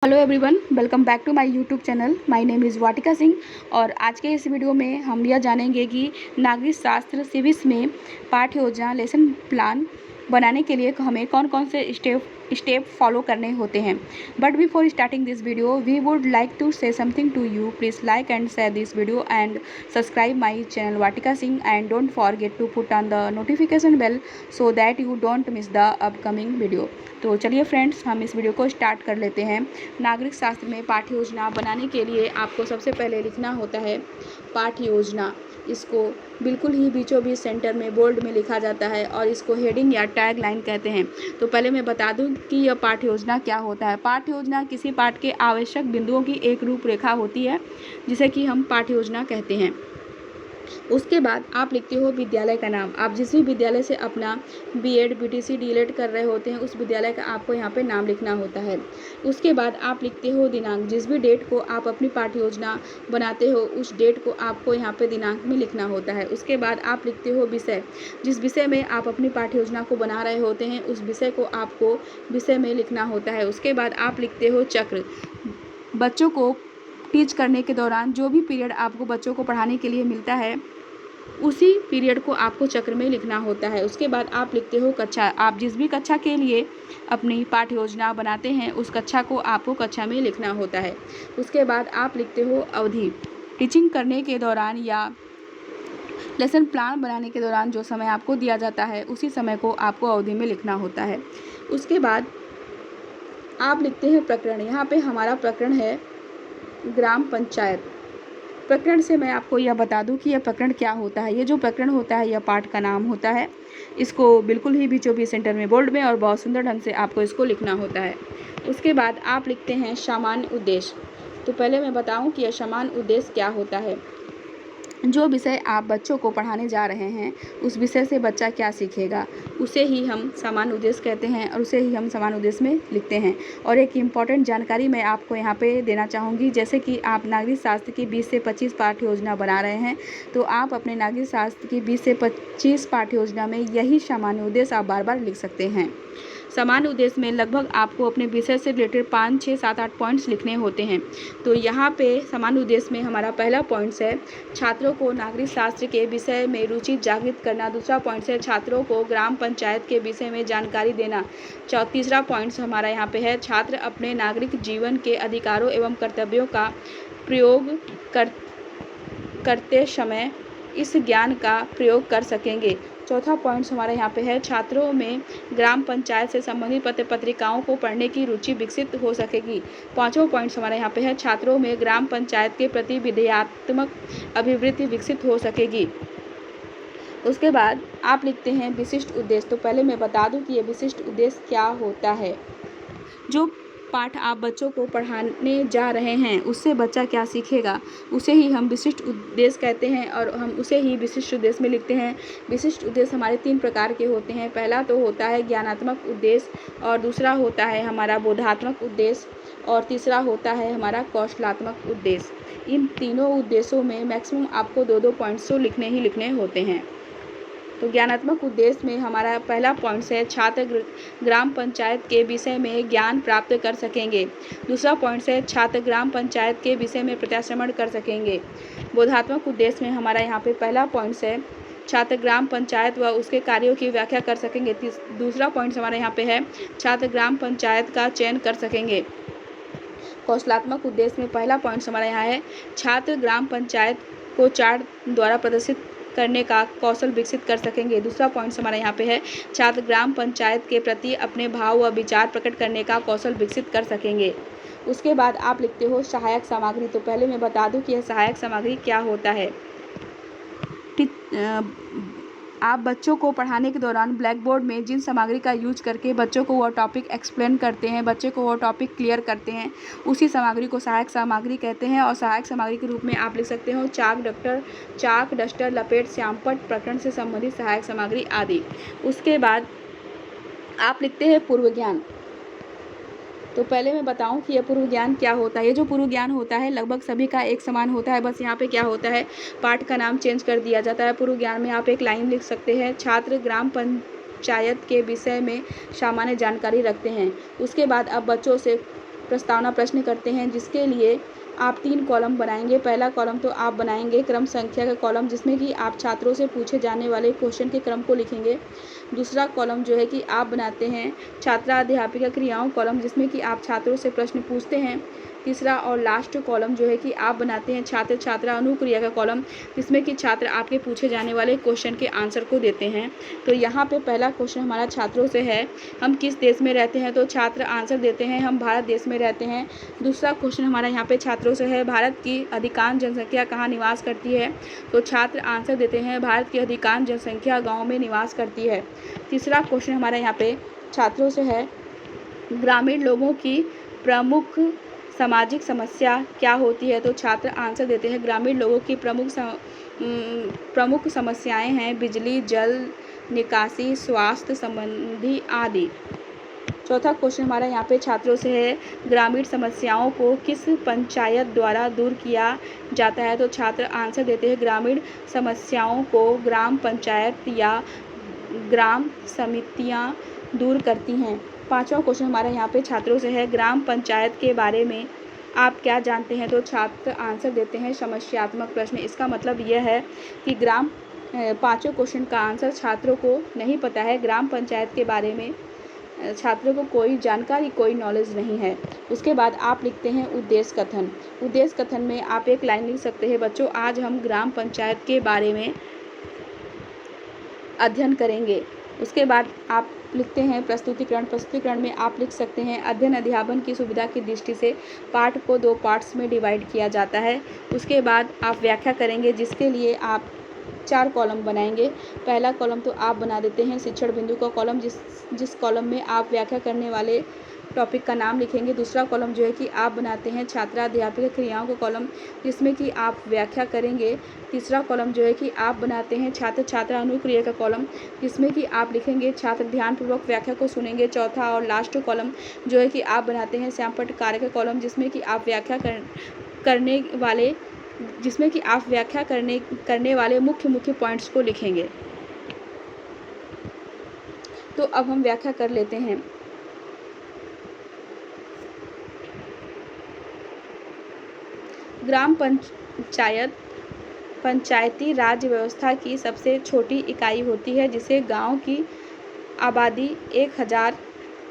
Hello everyone, welcome back to my YouTube channel. My name is Vatika Singh और आज के इस वीडियो में हम यह जानेंगे कि नागरिक शास्त्र सिविक्स में पाठ्य योजना लेसन प्लान बनाने के लिए हमें कौन कौन से स्टेप फॉलो करने होते हैं। But before starting this video we would like to say something to you. Please like and share this video and subscribe my channel Vatika Singh and don't forget to put on the notification bell so that you don't miss the upcoming video. तो चलिए friends, हम इस video को start कर लेते हैं। नागरिक शास्त्र में पाठ्य योजना बनाने के लिए आपको सबसे पहले लिखना होता है पाठ्य योजना। इसको बिल्कुल ही बीचों बीच सेंटर में बोल्ड में लिखा जाता है और इसको हेडिंग या टैग लाइन कहते हैं। तो पहले मैं बता दूं कि यह पाठ्य योजना क्या होता है। पाठ्य योजना किसी पाठ के आवश्यक बिंदुओं की एक रूपरेखा होती है जिसे कि हम पाठ्य योजना कहते हैं। उसके बाद आप लिखते हो विद्यालय का नाम। आप जिस भी विद्यालय से अपना बीएड, बीटीसी, डीएलएड कर रहे होते हैं उस विद्यालय का आपको यहाँ पे नाम लिखना होता है। उसके बाद आप लिखते हो दिनांक। जिस भी डेट को आप अपनी पाठ्य योजना बनाते हो उस डेट को आपको यहाँ पे दिनांक में लिखना होता है। उसके बाद आप लिखते हो विषय। जिस विषय में आप अपनी पाठ्य योजना को बना रहे होते हैं उस विषय को आपको विषय में लिखना होता है। उसके बाद आप लिखते हो चक्र। बच्चों को टीच करने के दौरान जो भी पीरियड आपको बच्चों को पढ़ाने के लिए मिलता है उसी पीरियड को आपको चक्र में लिखना होता है। उसके बाद आप लिखते हो कक्षा। आप जिस भी कक्षा के लिए अपनी पाठ्य योजना बनाते हैं उस कक्षा को आपको कक्षा में लिखना होता है। उसके बाद आप लिखते हो अवधि। टीचिंग करने के दौरान या लेसन प्लान बनाने के दौरान जो समय आपको दिया जाता है उसी समय को आपको अवधि में लिखना होता है। उसके बाद आप लिखते हैं प्रकरण। यहाँ पे हमारा प्रकरण है ग्राम पंचायत। प्रकरण से मैं आपको यह बता दूं कि यह प्रकरण क्या होता है। ये जो प्रकरण होता है यह पाठ का नाम होता है। इसको बिल्कुल ही बीचों बीच सेंटर में बोल्ड में और बहुत सुंदर ढंग से आपको इसको लिखना होता है। उसके बाद आप लिखते हैं सामान्य उद्देश्य। तो पहले मैं बताऊं कि यह सामान्य उद्देश्य क्या होता है। जो विषय आप बच्चों को पढ़ाने जा रहे हैं उस विषय से बच्चा क्या सीखेगा उसे ही हम सामान्य उद्देश्य कहते हैं और उसे ही हम सामान्य उद्देश्य में लिखते हैं। और एक इम्पॉर्टेंट जानकारी मैं आपको यहाँ पे देना चाहूँगी, जैसे कि आप नागरिक शास्त्र की 20 से 25 पाठ्य योजना बना रहे हैं तो आप अपने नागरिक शास्त्र की 20 से 25 पाठ्य योजना में यही सामान्य उद्देश्य आप बार बार लिख सकते हैं। सामान्य उद्देश्य में लगभग आपको अपने विषय से रिलेटेड 5, 6, 7, 8 पॉइंट्स लिखने होते हैं। तो यहाँ पे सामान्य उद्देश्य में हमारा पहला पॉइंट्स है छात्रों को नागरिक शास्त्र के विषय में रुचि जागृत करना। दूसरा पॉइंट्स है छात्रों को ग्राम पंचायत के विषय में जानकारी देना। तीसरा पॉइंट्स हमारा यहाँ पे है छात्र अपने नागरिक जीवन के अधिकारों एवं कर्तव्यों का प्रयोग करते समय इस ज्ञान का प्रयोग कर सकेंगे। चौथा पॉइंट्स हमारे यहाँ पे है छात्रों में ग्राम पंचायत से संबंधित पत्र पत्रिकाओं को पढ़ने की रुचि विकसित हो सकेगी। पांचवा पॉइंट्स हमारे यहाँ पे है छात्रों में ग्राम पंचायत के प्रति विधेयात्मक अभिवृत्ति विकसित हो सकेगी। उसके बाद आप लिखते हैं विशिष्ट उद्देश्य। तो पहले मैं बता दूं कि ये विशिष्ट उद्देश्य क्या होता है। जो पाठ आप बच्चों को पढ़ाने जा रहे हैं उससे बच्चा क्या सीखेगा उसे ही हम विशिष्ट उद्देश्य कहते हैं और हम उसे ही विशिष्ट उद्देश्य में लिखते हैं। विशिष्ट उद्देश्य हमारे 3 प्रकार के होते हैं। पहला तो होता है ज्ञानात्मक उद्देश्य और दूसरा होता है हमारा बोधात्मक उद्देश्य और तीसरा होता है हमारा कौशलात्मक उद्देश्य। इन तीनों उद्देश्यों में मैक्सिमम आपको 2-2 पॉइंट्स तो लिखने ही लिखने होते हैं। तो ज्ञानात्मक उद्देश्य में हमारा पहला पॉइंट्स है छात्र ग्राम पंचायत के विषय में ज्ञान प्राप्त कर सकेंगे। दूसरा पॉइंट्स है छात्र ग्राम पंचायत के विषय में प्रत्याश्रमण कर सकेंगे। बोधात्मक उद्देश्य में हमारा यहाँ पे पहला पॉइंट्स है छात्र ग्राम पंचायत व उसके कार्यों की व्याख्या कर सकेंगे। दूसरा पॉइंट्स हमारे यहाँ पे है छात्र ग्राम पंचायत का चयन कर सकेंगे। कौशलात्मक उद्देश्य में पहला पॉइंट्स हमारा यहाँ है छात्र ग्राम पंचायत को चार्ट द्वारा प्रदर्शित करने का कौशल विकसित कर सकेंगे। दूसरा पॉइंट्स हमारा यहाँ पे है छात्र ग्राम पंचायत के प्रति अपने भाव व विचार प्रकट करने का कौशल विकसित कर सकेंगे। उसके बाद आप लिखते हो सहायक सामग्री। तो पहले मैं बता दूं कि यह सहायक सामग्री क्या होता है। आप बच्चों को पढ़ाने के दौरान ब्लैक बोर्ड में जिन सामग्री का यूज करके बच्चों को वह टॉपिक एक्सप्लेन करते हैं, बच्चे को वह टॉपिक क्लियर करते हैं, उसी सामग्री को सहायक सामग्री कहते हैं। और सहायक सामग्री के रूप में आप लिख सकते हो चाक, डस्टर, लपेट, श्यामपट्ट, प्रकरण से संबंधित सहायक सामग्री आदि। उसके बाद आप लिखते हैं पूर्व ज्ञान। तो पहले मैं बताऊं कि यह पूर्व ज्ञान क्या होता है। ये जो पूर्व ज्ञान होता है लगभग सभी का एक समान होता है, बस यहाँ पे क्या होता है पाठ का नाम चेंज कर दिया जाता है। पूर्व ज्ञान में आप एक लाइन लिख सकते हैं छात्र ग्राम पंचायत के विषय में सामान्य जानकारी रखते हैं। उसके बाद अब बच्चों से प्रस्तावना प्रश्न करते हैं, जिसके लिए आप 3 कॉलम बनाएंगे। पहला कॉलम तो आप बनाएंगे क्रम संख्या का कॉलम, जिसमें कि आप छात्रों से पूछे जाने वाले क्वेश्चन के क्रम को लिखेंगे। दूसरा कॉलम जो है कि आप बनाते हैं छात्रा अध्यापिका क्रियाओं कॉलम, जिसमें कि आप छात्रों से प्रश्न पूछते हैं। तीसरा और लास्ट कॉलम जो है कि आप बनाते हैं छात्र छात्रा अनुक्रिया का कॉलम, जिसमें कि छात्र आपके पूछे जाने वाले क्वेश्चन के आंसर को देते हैं। तो यहाँ पे पहला क्वेश्चन हमारा छात्रों से है, हम किस देश में रहते हैं? तो छात्र आंसर देते हैं, हम भारत देश में रहते हैं। दूसरा क्वेश्चन हमारा यहाँ पे छात्रों से है, भारत की अधिकांश जनसंख्या कहाँ निवास करती है? तो छात्र आंसर देते हैं, भारत की अधिकांश जनसंख्या गाँव में निवास करती है। तीसरा क्वेश्चन हमारा यहाँ पे छात्रों से है, ग्रामीण लोगों की प्रमुख सामाजिक समस्या क्या होती है? तो छात्र आंसर देते हैं, ग्रामीण लोगों की प्रमुख समस्याएं हैं बिजली, जल निकासी, स्वास्थ्य संबंधी आदि। चौथा क्वेश्चन हमारा यहाँ पे छात्रों से है, ग्रामीण समस्याओं को किस पंचायत द्वारा दूर किया जाता है? तो छात्र आंसर देते हैं, ग्रामीण समस्याओं को ग्राम पंचायत या ग्राम समितियाँ दूर करती हैं। पांचवा क्वेश्चन हमारा यहाँ पे छात्रों से है, ग्राम पंचायत के बारे में आप क्या जानते हैं? तो छात्र आंसर देते हैं, समस्यात्मक प्रश्न। इसका मतलब यह है कि पांचों क्वेश्चन का आंसर छात्रों को नहीं पता है। ग्राम पंचायत के बारे में छात्रों को कोई जानकारी, कोई नॉलेज नहीं है। उसके बाद आप लिखते हैं उद्देश्य कथन। उद्देश्य कथन में आप एक लाइन लिख सकते हैं, बच्चों आज हम ग्राम पंचायत के बारे में अध्ययन करेंगे। उसके बाद आप लिखते हैं प्रस्तुतिकरण। प्रस्तुतिकरण में आप लिख सकते हैं, अध्ययन अध्यापन की सुविधा की दृष्टि से पाठ को 2 पार्ट्स में डिवाइड किया जाता है। उसके बाद आप व्याख्या करेंगे, जिसके लिए आप 4 कॉलम बनाएंगे। पहला कॉलम तो आप बना देते हैं शिक्षण बिंदु का कॉलम, जिस कॉलम में आप व्याख्या करने वाले टॉपिक का नाम लिखेंगे। दूसरा कॉलम जो है कि आप बनाते हैं छात्रा अध्यापिका क्रियाओं का कॉलम, जिसमें कि आप व्याख्या करेंगे। तीसरा कॉलम जो है कि आप बनाते हैं छात्र छात्रा अनुक्रिया का कॉलम, जिसमें कि आप लिखेंगे छात्र ध्यानपूर्वक व्याख्या को सुनेंगे। चौथा और लास्ट कॉलम जो है कि आप बनाते हैं श्यामपट्ट कार्य का कॉलम, जिसमें कि आप व्याख्या करने वाले मुख्य पॉइंट्स को लिखेंगे। तो अब हम व्याख्या कर लेते हैं। ग्राम पंचायत पंचायती राज व्यवस्था की सबसे छोटी इकाई होती है, जिसे गांव की आबादी 1000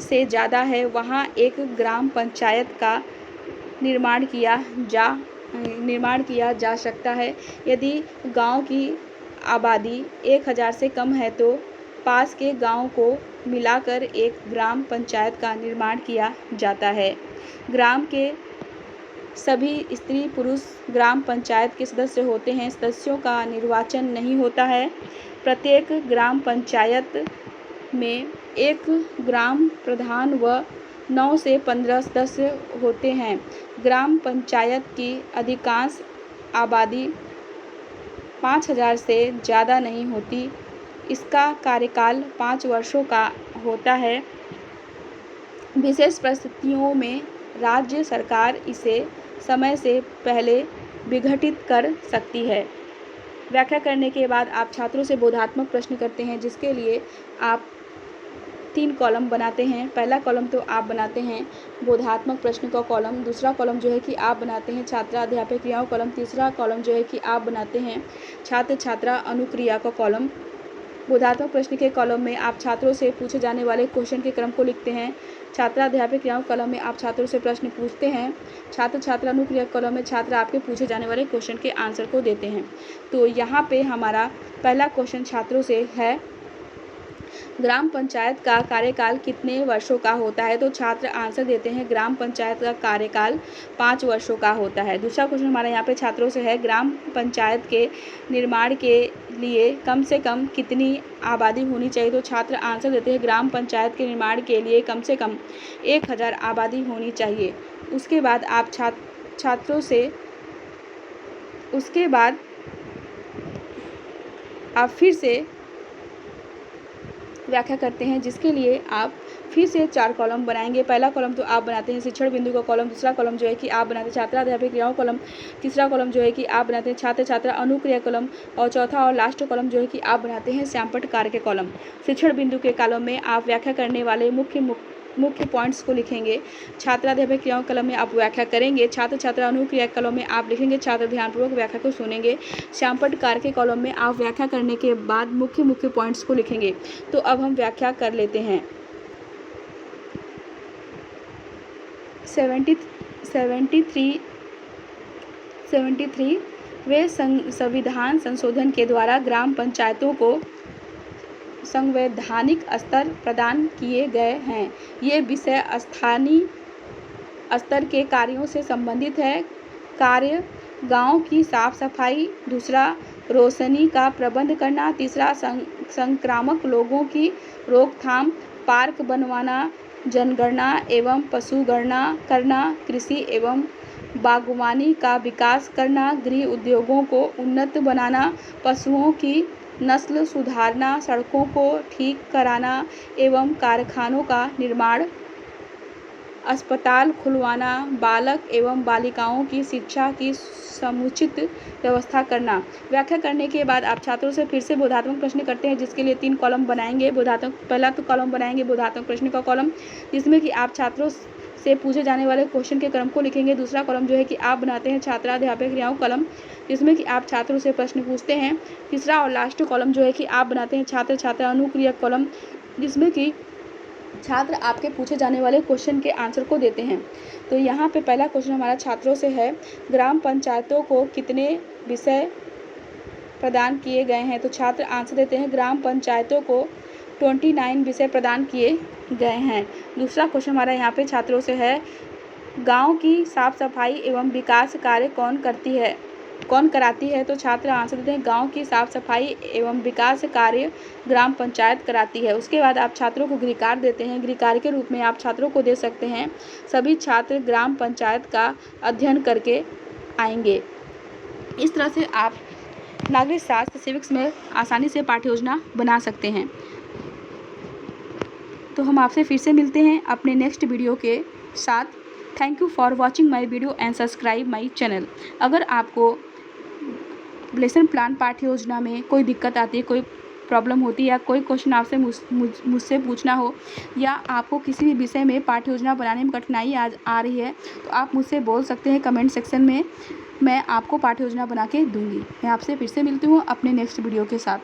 से ज़्यादा है वहाँ एक ग्राम पंचायत का निर्माण किया जा सकता है। यदि गांव की आबादी 1000 से कम है तो पास के गांव को मिलाकर एक ग्राम पंचायत का निर्माण किया जाता है। ग्राम के सभी स्त्री पुरुष ग्राम पंचायत के सदस्य होते हैं। सदस्यों का निर्वाचन नहीं होता है। प्रत्येक ग्राम पंचायत में एक ग्राम प्रधान व 9 से 15 सदस्य होते हैं। ग्राम पंचायत की अधिकांश आबादी 5000 से ज़्यादा नहीं होती। इसका कार्यकाल 5 वर्षों का होता है। विशेष परिस्थितियों में राज्य सरकार इसे समय से पहले विघटित कर सकती है। व्याख्या करने के बाद आप छात्रों से बोधात्मक प्रश्न करते हैं, जिसके लिए आप 3 कॉलम बनाते हैं। पहला कॉलम तो आप बनाते हैं बोधात्मक प्रश्न का कॉलम। दूसरा कॉलम जो है कि आप बनाते हैं छात्रा अध्यापक क्रियाओं कॉलम। तीसरा कॉलम जो है कि आप बनाते हैं छात्र छात्रा अनुक्रिया का कॉलम। बोधात्मक प्रश्न के कॉलम में आप छात्रों से पूछे जाने वाले क्वेश्चन के क्रम को लिखते हैं। छात्रा अध्यापक क्रियाओं कॉलम में आप छात्रों से प्रश्न पूछते हैं। छात्र छात्रा अनुक्रिया कॉलम में छात्र आपके पूछे जाने वाले क्वेश्चन के आंसर को देते हैं। तो यहाँ पे हमारा पहला क्वेश्चन छात्रों से है, ग्राम पंचायत का कार्यकाल कितने वर्षों का होता है? तो छात्र आंसर देते हैं, ग्राम पंचायत का कार्यकाल 5 वर्षों का होता है। दूसरा क्वेश्चन हमारा यहाँ पे छात्रों से है, ग्राम पंचायत के निर्माण के लिए कम से कम कितनी आबादी होनी चाहिए? तो छात्र आंसर देते हैं, ग्राम पंचायत के निर्माण के लिए कम से कम 1000 आबादी होनी चाहिए। उसके बाद आप छात्रों से आप फिर से व्याख्या करते हैं, जिसके लिए आप फिर से 4 कॉलम बनाएंगे। पहला कॉलम तो आप बनाते हैं शिक्षण बिंदु का कॉलम। दूसरा कॉलम जो है कि आप बनाते हैं छात्रा अध्यापक क्रियाओं कॉलम। तीसरा कॉलम जो है कि आप बनाते हैं छात्र छात्रा अनुक्रिया कॉलम। और चौथा और लास्ट कॉलम जो है कि आप बनाते हैं श्यामपट्ट कार्य के कॉलम। शिक्षण बिंदु के कॉलम में आप व्याख्या करने वाले मुख्य पॉइंट्स को लिखेंगे। छात्राध्यापक क्रियाओं कलम में आप व्याख्या करेंगे। छात्र छात्रा अनुक्रिया कलम में आप लिखेंगे। छात्र ध्यानपूर्वक व्याख्या को सुनेंगे। श्यामपट्ट कार के कॉलम में आप व्याख्या करने के बाद मुख्य पॉइंट्स को लिखेंगे। तो अब हम व्याख्या कर लेते हैं। 73 वे संविधान संशोधन के द्वारा ग्राम पंचायतों को संवैधानिक स्तर प्रदान किए गए हैं। ये विषय स्थानीय स्तर के कार्यों से संबंधित है। कार्य गांव की साफ सफाई, दूसरा रोशनी का प्रबंध करना, तीसरा संक्रामक रोगों की रोकथाम, पार्क बनवाना, जनगणना एवं पशुगणना करना, कृषि एवं बागवानी का विकास करना, गृह उद्योगों को उन्नत बनाना, पशुओं की नस्ल सुधारना, सड़कों को ठीक कराना एवं कारखानों का निर्माण, अस्पताल खुलवाना, बालक एवं बालिकाओं की शिक्षा की समुचित व्यवस्था करना। व्याख्या करने के बाद आप छात्रों से फिर से बोधात्मक प्रश्न करते हैं, जिसके लिए 3 कॉलम बनाएंगे। पहला तो कॉलम बनाएंगे बोधात्मक प्रश्न का कॉलम, जिसमें कि आप छात्रों से पूछे जाने वाले क्वेश्चन के क्रम को लिखेंगे। दूसरा कॉलम जो है कि आप बनाते हैं छात्राध्यापक क्रियाओं कॉलम, जिसमें कि आप छात्रों से प्रश्न पूछते हैं। तीसरा और लास्ट कॉलम जो है कि आप बनाते हैं छात्र छात्रा अनुक्रिया कॉलम, जिसमें कि छात्र आपके पूछे जाने वाले क्वेश्चन के आंसर को देते हैं। तो यहाँ पे पहला क्वेश्चन हमारा छात्रों से है, ग्राम पंचायतों को कितने विषय प्रदान किए गए हैं। तो छात्र आंसर देते हैं, ग्राम पंचायतों को 29 विषय प्रदान किए गए हैं। दूसरा क्वेश्चन हमारा यहाँ पे छात्रों से है, गांव की साफ सफाई एवं विकास कार्य कौन कराती है। तो छात्र आंसर देते हैं, गांव की साफ सफाई एवं विकास कार्य ग्राम पंचायत कराती है। उसके बाद आप छात्रों को गृह कार्य देते हैं। गृह कार्य के रूप में आप छात्रों को दे सकते हैं, सभी छात्र ग्राम पंचायत का अध्ययन करके आएंगे। इस तरह से आप नागरिक शास्त्र सिविक्स में आसानी से पाठ्य योजना बना सकते हैं। तो हम आपसे फिर से मिलते हैं अपने नेक्स्ट वीडियो के साथ। Thank you for watching my video and subscribe my channel. अगर आपको लेसन प्लान पाठ्य योजना में कोई दिक्कत आती है, कोई प्रॉब्लम होती है, या कोई क्वेश्चन आपसे मुझसे पूछना हो, या आपको किसी भी विषय में पाठ्य योजना बनाने में कठिनाई आ रही है, तो आप मुझसे बोल सकते हैं कमेंट सेक्शन में। मैं आपको पाठ्य योजना बना के दूंगी। मैं आपसे फिर से मिलती हूँ अपने नेक्स्ट वीडियो के साथ।